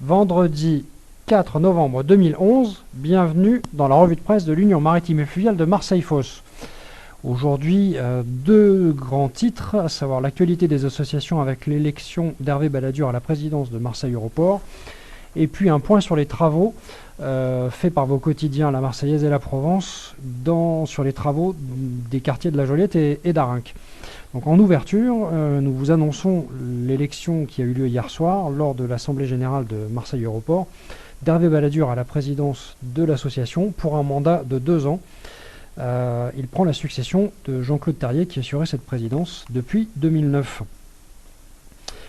Vendredi 4 novembre 2011, bienvenue dans la revue de presse de l'Union maritime et fluviale de Marseille-Fos. Aujourd'hui, deux grands titres, à savoir l'actualité des associations avec l'élection d'Hervé Balladur à la présidence de Marseille Europort, et puis un point sur les travaux faits par vos quotidiens La Marseillaise et La Provence sur les travaux des quartiers de la Joliette et d'Arinque. Donc en ouverture, nous vous annonçons l'élection qui a eu lieu hier soir lors de l'Assemblée Générale de Marseille Europort d'Hervé Balladur à la présidence de l'association pour un mandat de 2 ans. Il prend la succession de Jean-Claude Terrier qui assurait cette présidence depuis 2009.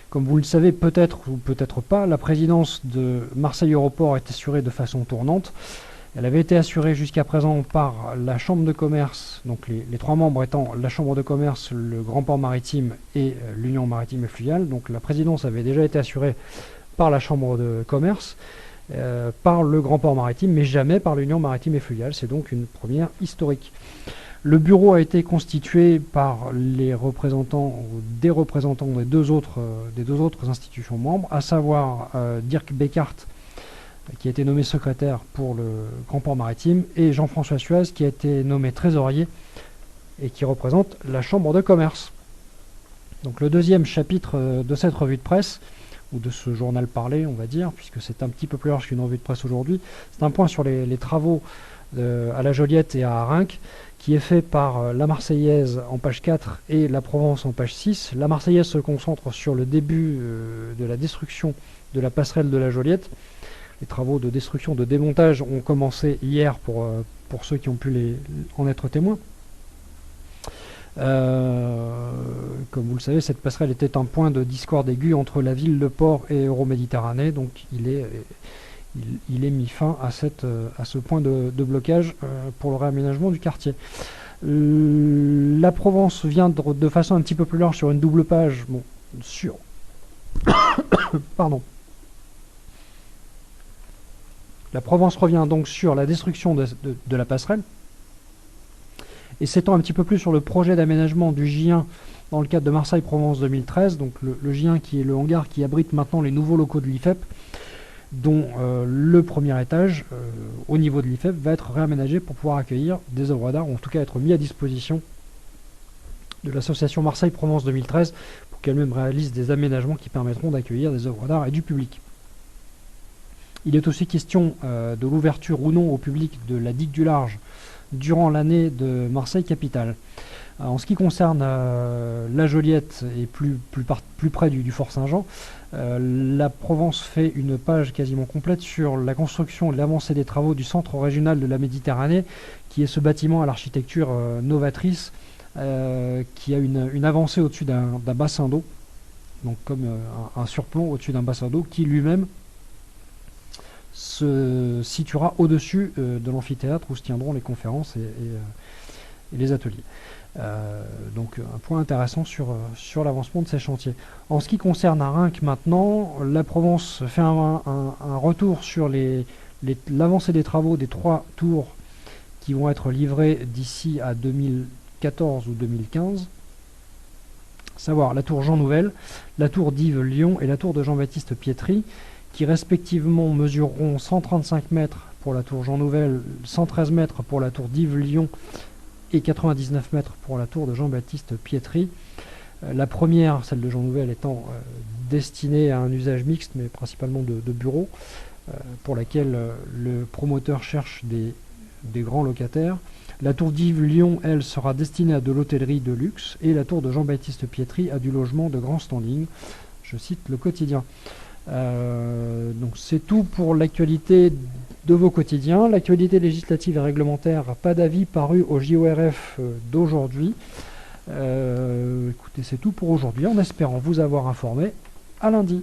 Comme vous le savez peut-être ou peut-être pas, la présidence de Marseille Europort est assurée de façon tournante. Elle avait été assurée jusqu'à présent par la Chambre de commerce, donc les trois membres étant la Chambre de commerce, le Grand Port Maritime et l'Union Maritime et Fluviale. Donc la présidence avait déjà été assurée par la Chambre de commerce, par le Grand Port Maritime, mais jamais par l'Union Maritime et Fluviale. C'est donc une première historique. Le bureau a été constitué par les représentants ou des représentants des deux autres institutions membres, à savoir Dirk Beckart, qui a été nommé secrétaire pour le Grand Port Maritime, et Jean-François Suez, qui a été nommé trésorier et qui représente la Chambre de commerce. Donc le deuxième chapitre de cette revue de presse, ou de ce journal parlé, on va dire, puisque c'est un petit peu plus large qu'une revue de presse aujourd'hui, c'est un point sur les travaux à la Joliette et à Arinque, qui est fait par la Marseillaise en page 4 et la Provence en page 6. La Marseillaise se concentre sur le début de la destruction de la passerelle de la Joliette. Les travaux de destruction, de démontage ont commencé hier pour ceux qui ont pu en être témoins. Comme vous le savez, cette passerelle était un point de discorde aigu entre la ville, le port et Euroméditerranée, donc il est mis fin à ce point de blocage pour le réaménagement du quartier. La Provence vient de façon un petit peu plus large sur une double page, sur pardon. La Provence revient donc sur la destruction de la passerelle et s'étend un petit peu plus sur le projet d'aménagement du J1 dans le cadre de Marseille-Provence 2013, donc le J1 qui est le hangar qui abrite maintenant les nouveaux locaux de l'IFEP, dont le premier étage au niveau de l'IFEP va être réaménagé pour pouvoir accueillir des œuvres d'art, ou en tout cas être mis à disposition de l'association Marseille-Provence 2013 pour qu'elle-même réalise des aménagements qui permettront d'accueillir des œuvres d'art et du public. Il est aussi question de l'ouverture ou non au public de la digue du Large durant l'année de Marseille-Capitale. En ce qui concerne la Joliette et plus près du Fort Saint-Jean, la Provence fait une page quasiment complète sur la construction et l'avancée des travaux du Centre régional de la Méditerranée, qui est ce bâtiment à l'architecture novatrice, qui a une avancée au-dessus d'un bassin d'eau, donc comme un surplomb au-dessus d'un bassin d'eau, qui lui-même se situera au-dessus de l'amphithéâtre où se tiendront les conférences et les ateliers. Donc un point intéressant sur l'avancement de ces chantiers. En ce qui concerne Arinque maintenant, la Provence fait un retour sur l'avancée des travaux des 3 tours qui vont être livrés d'ici à 2014 ou 2015, à savoir la tour Jean Nouvel, la tour d'Yves Lyon et la tour de Jean-Baptiste Pietri, qui respectivement mesureront 135 mètres pour la tour Jean Nouvel, 113 mètres pour la tour d'Yves Lyon et 99 mètres pour la tour de Jean-Baptiste Pietri. La première, celle de Jean Nouvel, étant destinée à un usage mixte, mais principalement de bureaux, pour laquelle le promoteur cherche des grands locataires. La tour d'Yves Lyon, elle, sera destinée à de l'hôtellerie de luxe, et la tour de Jean-Baptiste Pietri à du logement de grand standing. Je cite le quotidien. Donc c'est tout pour l'actualité de vos quotidiens. L'actualité législative et réglementaire, pas d'avis paru au JORF d'aujourd'hui. Écoutez, c'est tout pour aujourd'hui, en espérant vous avoir informé. À lundi.